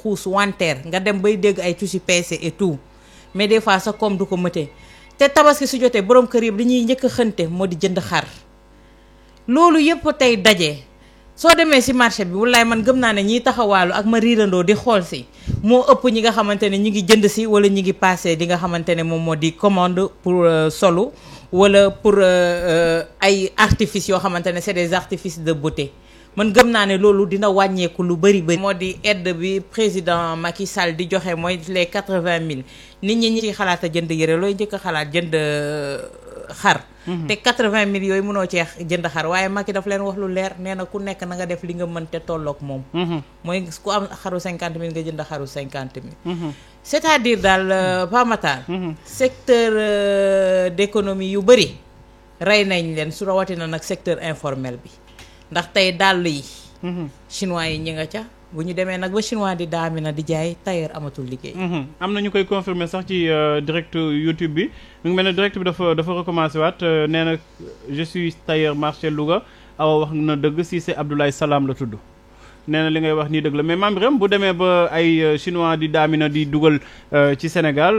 xuus wanteer nga dem bay dégg ay tuuti PC et tout mais des fois sa koom du ko mëte te tabaski su jotee borom kër yëpp dañuy njëkk a xënte moo di jënd xar loolu yëpp tey daje soo demee si marché bi wallaay man gëm naa ne ñiy taxawaalu ak ma riirandoo di xool si moo ëpp ñi nga xamante ne ñi ngi jënd si wala ñi ngi passé li nga xamante ne moom moo di commande pour solu wala pour ay artifices yoo xamante ne c'est des artifices de beauté man gëm naa ne loolu dina wàññeeku lu bëri bëri. moo di aide bi président Macky Sall di joxe mooy les 80 000 nit ñi ci xalaat a jënd yëre looy njëkk a xalaat jënd xar. te 80 000 yooyu mënoo cee jënd xar waaye Macky daf leen wax lu leer nee na ku nekk na nga def li nga mën te tolloog moom. mooy ku am xaru 50 000 nga jënd xaru 50 000. c'est-à-dire daal Pa Matar. secteur d'économie yu bëri rey nañ leen su rawatina nag secteur informel bi. ndax tey dàll yi chinois yi ñi nga ca bu ñu demee nag ba chinois di daamina di jaay tailleur amatul liggéey am na ñu koy confirmer sax ci direct YouTube bi mu ngi mel ne direct bi dafa recommencé waat nee na je suis tailleur marché Louga awa wax na dëgg si c'est Abdoulaye Salam la tudd nee na li ngay wax nii dëgg la mais Mame Birame bu demee ba ay chinois di daamina di dugal ci Sénégal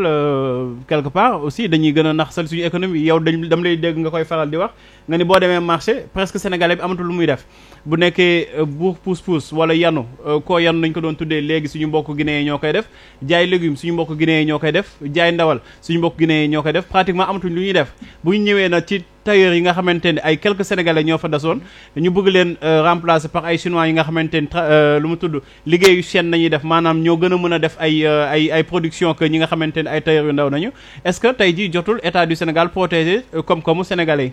quelque part aussi dañuy gën a naxsal suñu économie yow dam lay dégg nga koy faral di wax nga ni boo demee marché presque sénégalais bi amatul lu muy def bu nekkee buux pousse-pousse wala yanu koo yanu nañ ko doon tuddee léegi suñu mbokk guinéen yi ñoo koy def jaay légumes suñu mbokk guinéen yi ñoo koy def jaay ndawal suñu mbokk guinéen yi ñoo koy def pratiquement amatuñ lu ñuy def bu ñu ñëwee nag ci tailleur yi nga xamante ne ay quelques sénégalais ñoo fa desoon ñu bëgg leen remplacer par ay chinois yi nga xamante ne lu mu tudd liggéeyu chaîne nañuy def maanaam ñoo gën a mën a def ay production que ñi nga xamante ne ay tailleur yu ndaw nañu est-ce que tey jii jotul état du Sénégal protéger comme sénégalais yi.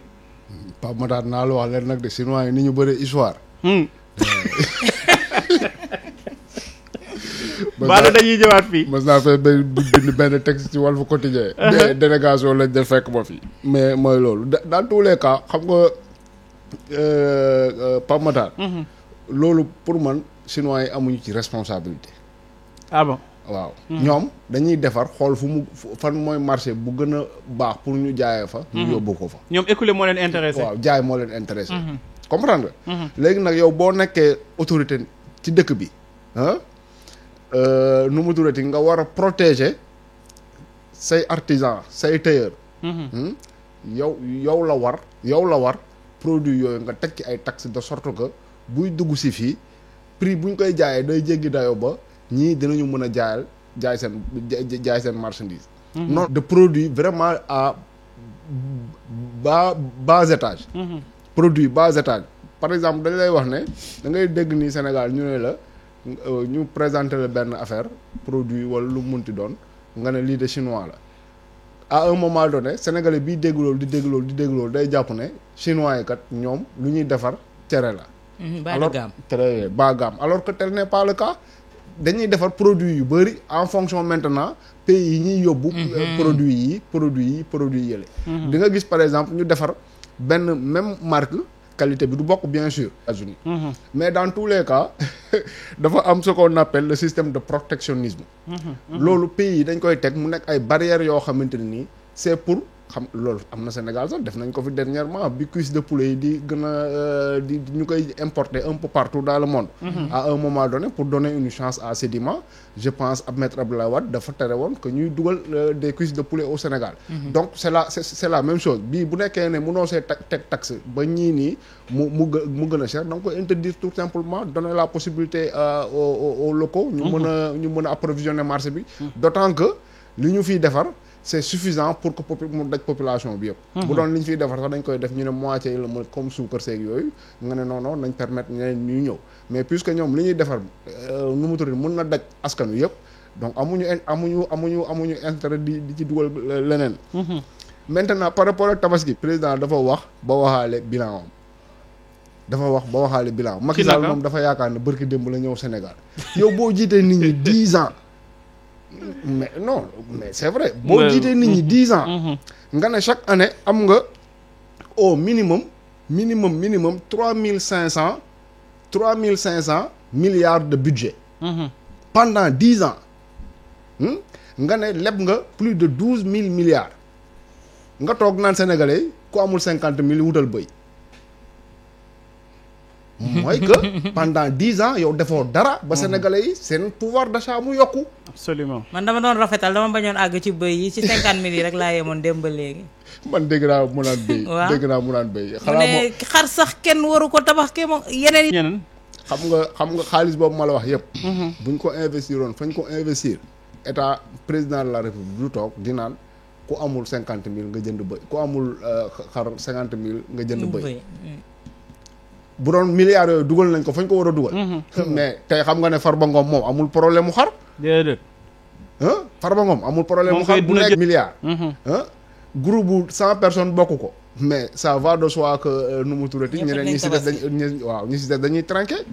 Pape Matar naa la wax leen nag de chinois yi ni ñu bëri histoire. baala dañuy ñëwaat fii. mas naa fee benn texte ci Walf Quotidien. délégation lañ def fekk ma fi. mais mooy loolu dans tous les cas xam nga Pape Matar. loolu pour man chinois yi amuñu ci responsabilité. ah bon. waaw ñoom dañuy defar xool fan mooy marché bu gën a baax pour ñu jaayee fa. ñu yóbbu ko fa. ñoom écoulé moo leen intéressé. waaw jaay moo leen intéressé. comprendre nga. léegi nag yow boo nekkee autorité ci dëkk bi nu mu turati nga war a protéger say artisan say tailleur. yow la war produit yooyu nga teg ci ay taxes de sorte que buy dugg si fii prix buñ koy jaayee day jéggi dayoo ba. ñii dinañu mën a jaay seen marchandise. non de produits vraiment à bas étage. produit bas étage par exemple dañ lay wax ne da ngay dégg ni Sénégal ñu ne la ñu présenter la benn affaire produit wala lu munti doon nga ne lii de chinois la à un moment donné sénégalais bii dégg loolu di dégg loolu day jàpp ne chinois yi kat ñoom lu ñuy defar cere la. bas de gamme alors que tel n'est pas le cas. dañuy defar produit yu bëri en fonction maintenant pays yi ñuy yóbbu produit yi yële di nga gis par exemple ñu defar benn même marque qualité bi du bokk bien sûr États-Unis mais dans tous les cas dafa am ce qu'on appelle le système de protectionnisme loolu pays yi dañ koy teg mu nekk ay barrières yoo xamante ne nii c'est pour xam loolu am na Sénégal sax def nañ ko fi dernièrement bi cuisse de poulet yi di gën a di ñu koy importer un peu partout dans le monde à un moment donné pour donner une chance à Sedima je pense ab Maître Abdoulaye Wade dafa tere woon que ñuy dugal des cuisses de poulet au Sénégal donc c'est la même chose bii bu nekkee ne mënoo see teg taxe ba ñii nii mu gën a cher da nga koy interdire tout simplement donner la possibilité aux locaux ñu mën a approvisionner marché bi d'autant que li ñu fiy defar c'est suffisant pour que mu daj population bi yëpp bu doon li ñu fiy defar sax dañ koy def ñu ne moitié la mu comme suukar seeg yooyu nga ne non nañ permettre ñeneen ñuy ñëw mais puisque ñoom li ñuy defar nu mu tudd mën na daj askanu yëpp donc amuñu intérêt di ci dugal leneen maintenant par rapport ak tabaski président dafa wax ba waxaale bilan Macky Sall moom dafa yaakaar ne bërki démb la ñëw Sénégal yow boo jiitee nit ñi 10 ans mais non mais c'est vrai boo jiitee nit ñi 10 ans nga ne chaque année am nga au minimum 3500 milliards de budget pendant 10 ans nga ne leb nga plus de 12 000 milliards nga toog naan sénégalais ku amul 50 000 wutal bëy mooy que pendant 10 ans yow defoo dara ba sénégalais yi seen pouvoir d'achat mu yokku. absolument. man dama doon rafetal dama bañoon àgg ci bëy yi ci 50 000 yi rek laa yemoon dem ba léegi. man dégg naa mu naan béy. waaw dégg naa mu naan béy. mu ne xar sax kenn waru ko tabax ke moom yeneen yi. ñeneen. xam nga xaalis boobu ma la wax yëpp. buñ ko investiroon fañ ko investir. état président de la république du toog di naan ku amul 50 000 nga jënd bëy ku amul xar 50 000 nga jënd bëy. bu doon milliards yooyu dugal nañ ko fañ ko war a dugal. mais tey xam nga ne Farba Ngom moom amul problème mu xar. déedéet. Farba Ngom amul problème mu xar bu nekk milliard. groupe bu 100 personnes bokk ko. mais ça va de soi que nu mu turati ñeneen ñi si des dañuy waaw ñi si des dañuy trinquer.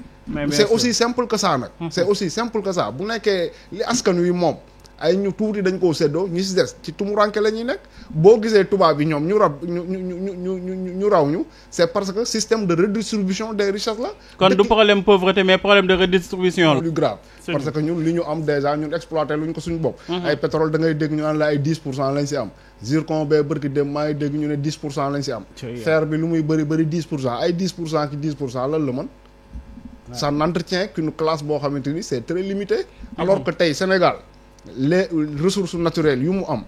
c'est aussi simple que ça nag. c'est aussi simple que ça bu nekkee li askan wi moom ay ñu tuuti dañ koo séddoo ñi si des ci tumuranke la ñuy nekk boo gisee tubaab yi ñoom ñu raw ñu c'est parce que système de redistribution des richesses la. kon du problème pauvreté mais problème de redistribution la. plus grave parce que ñun li ñu am déjà ñun exploité luñ ko suñu bopp. ay pétrole da ngay dégg ñu naan la ay 10% lañ si am. zircon bee bërki dem maa ngi dégg ñu ne 10% lañ si am. fer bi lu muy bëri 10% ay 10% ki 10% lan la mën. ça n'entretient qu'une classe boo xamante ni c'est très limité. alors que tey Sénégal les ressources naturelles yu mu am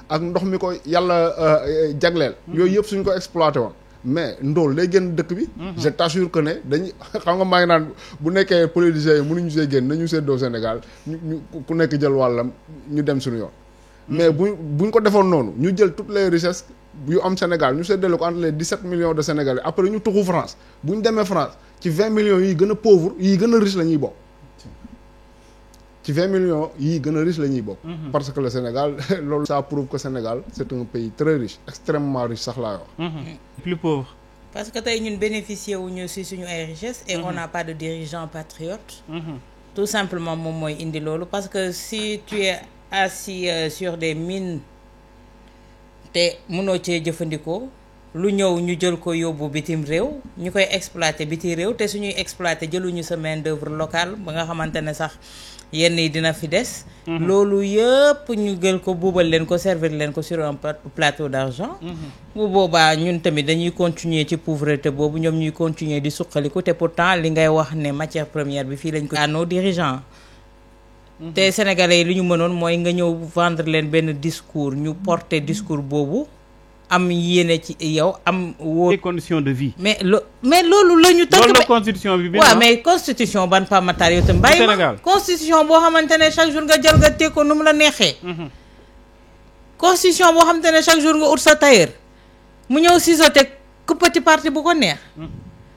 ak ndox mi ko yàlla jagleel. yooyu yëpp suñ ko exploité woon. mais ndóol lay génn dëkk bi. je t'assure que ne dañuy xam nga maa ngi naan bu nekkee politiciens yi mënuñu see génn nañu seddoo Sénégal ñu ku nekk jël wàllam ñu dem suñu yoon. mais buñ ko defoon noonu ñu jël toutes les richesses yu am Sénégal ñu séddale ko entre les 17 millions de Sénégalais après ñu tuxu France bu ñu demee France ci 20 millions yi gën a pauvre yi gën a riche la ñuy bokk. ci 20 millions yi gën a riche la ñuy bokk. parce que le Sénégal loolu ça prouve que Sénégal c'est un pays très riche extrêmement riche sax laay wax. plus pauvre. parce que tey ñun bénéficier wuñu si suñu ay richesses. et on n'a pas de dirigeants patriotes. tout simplement moom mooy indi loolu parce que si tu es assis sur des mines te mënoo cee jëfandikoo lu ñëw ñu jël ko yóbbu bitim réew ñu koy exploiter biti réew te suñuy exploiter jëluñu sa main d'œuvre locale ba nga xamante ne sax yenn yi dina fi des. loolu yëpp ñu jël ko buubal leen ko servir leen ko sur un plateau d'argent. bu boobaa ñun tamit dañuy continuer ci pauvreté boobu ñoom ñuy continuer di suqaliku te pourtant li ngay wax ne matière première bi fii lañ ko. à nos dirigeants. te sénégalais yi li ñu mënoon mooy nga ñëw vendre leen benn discours ñu porter discours boobu am yéene ci yow am. les conditions de vie. mais loolu la ñu. tënk loolu la constitution bi. waaw mais constitution ban pamatar yow tam bàyyi ma constitution boo xamante ne chaque jour nga jël nga teg ko nu mu la neexee. constitution boo xamante ne chaque jour nga ut sa tailleur mu ñëw ciseauté ku petit parti bu ko neex.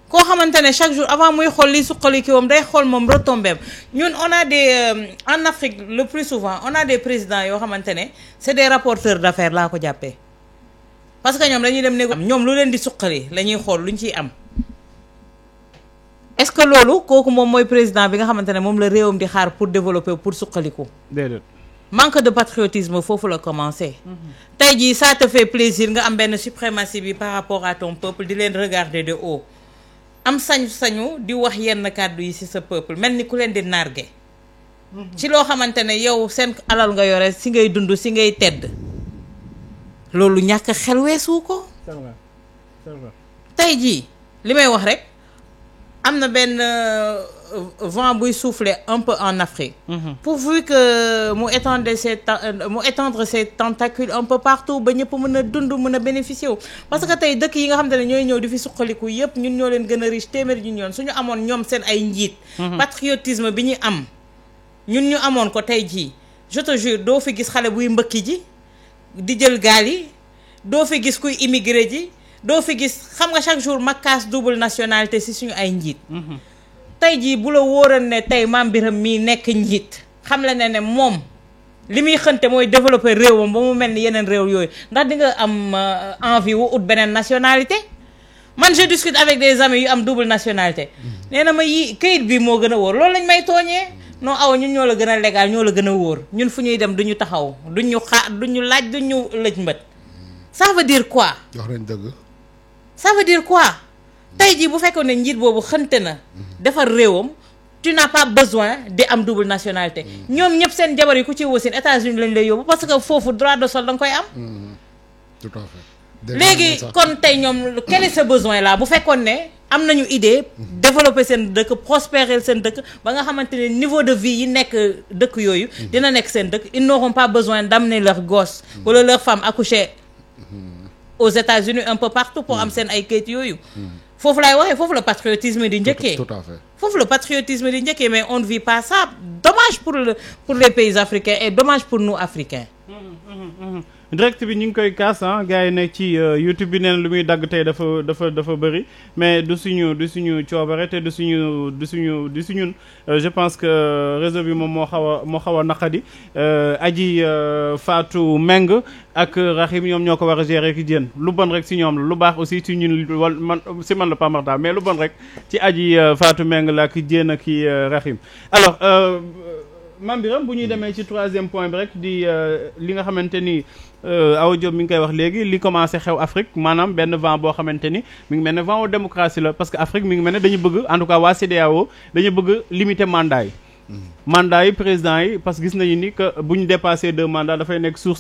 koo xamante ne chaque jour avant muy xool li suqali ki woom day xool moom retombé ñun on a des en Afrique le plus souvent on a des présidents yoo xamante ne c'est des rapporteurs d'affaires laa ko jàppee parce que ñoom dañuy dem négocier ñoom lu leen di suqali la ñuy xool lu ñu ciy am est-ce que loolu kooku moom mooy président bi nga xamante ne moom la réewam di xaar pour développer pour suqaliku. déedéet. manque de patriotisme foofu la commencé. tey jii ça te fait plaisir nga am benn suprématie bi par rapport à ton peuple di leen regarder de haut. am sañ-sañu di wax yenn kàddu yi ci sa peuple mel ni ku leen di nargué. ci loo xamante ne yow seen alal nga yore ci ngay dund ci ngay tedd. loolu ñàkk xel weesu ko. c'est vrai c'est vrai. tey jii li may wax rek am na benn vent buy souffler un peu en Afrique. pourvu que mu étendre ses tentacules un peu partout ba ñëpp mën a dund mën a bénéficier wu. parce que tey dëkk yi nga xamante ne ñooy ñëw di fi suqaliku yépp ñun ñoo leen gën a riche téeméeri ñun yoon suñu amoon ñoom seen ay njiit. patriotisme bi ñu am ñun ñu amoon ko tey jii je te jure doo fi gis xale buy mbëkki ji di jël gaal yi doo fi gis kuy immigré ji doo fi gis xam nga chaque jour makkaas double nationalité ci suñu ay njiit. tey jii bu la wóoral ne tey Mame Birame mii nekk njiit xam la ne moom li muy xënte mooy développer réewam ba mu mel ni yeneen réew yooyu ndax di nga am envie wu ut beneen nationalité. man je discute avec des amis yu am double nationalité. nee na ma yi kayit bi moo gën a wóor loolu lañ may tooñee. non aw ñun ñoo la gën a légal ñoo la gën a wóor ñun fu ñuy dem duñu taxaw duñu duñu laaj duñu lëj mbët. ça veut dire quoi. wax nañ dëgg. ça veut dire quoi. tey jii bu fekkoon ne njiit boobu xënte na defar réewam tu n'as pas besoin di am double nationalité ñoom ñëpp seen jabar yi ku ci wasin États-Unis lañ lay yóbbu parce que foofu droit de sol da nga koy am. tout à fait. léegi kon tey ñoom quel est ce besoin là bu fekkoon ne am nañu idée développer seen dëkk prospérer seen dëkk ba nga xamante ne niveau de vie yi nekk dëkk yooyu dina nekk seen dëkk ils n'auront pas besoin d'amener leurs gosses wala leurs femmes accoucher aux États-Unis un peu partout pour am seen ay kayit yooyu foofu laay waxee foofu le patriotisme di njëkkee tout à fait foofu le patriotisme di njëkkee mais on ne vit pas ça dommage pour les pays africains et dommage pour nous Africains direct bi ñu ngi koy kaas gars yi nekk ci YouTube bi nee na lu muy dagg tey dafa bëri mais du suñu coobare te du suñu je pense que réseau bi moom moo xaw a naqadi aji Fatou Meng ak Rahim ñoom ñoo ko war a gérer ki jën lu bon rek si ñoom la lu baax aussi si ñun man la pas marta mais lu bon rek ci aji Fatou Meng la ak jën ak ki Rahim alors Mame Birame bu ñuy demee ci troisième point bi rek di li nga xamante ni Awa Diop mi ngi koy wax léegi li commencé xew Afrique maanaam benn vent boo xamante ni mi ngi mel ne vent wu démocratie la parce que Afrique mi ngi mel ne dañu bëgg en tout cas waa CEDEAO dañu bëgg limiter mandat yi. mandat yi président yi parce que gis nañu ni que bu ñu dépassé 2 mandats dafay nekk source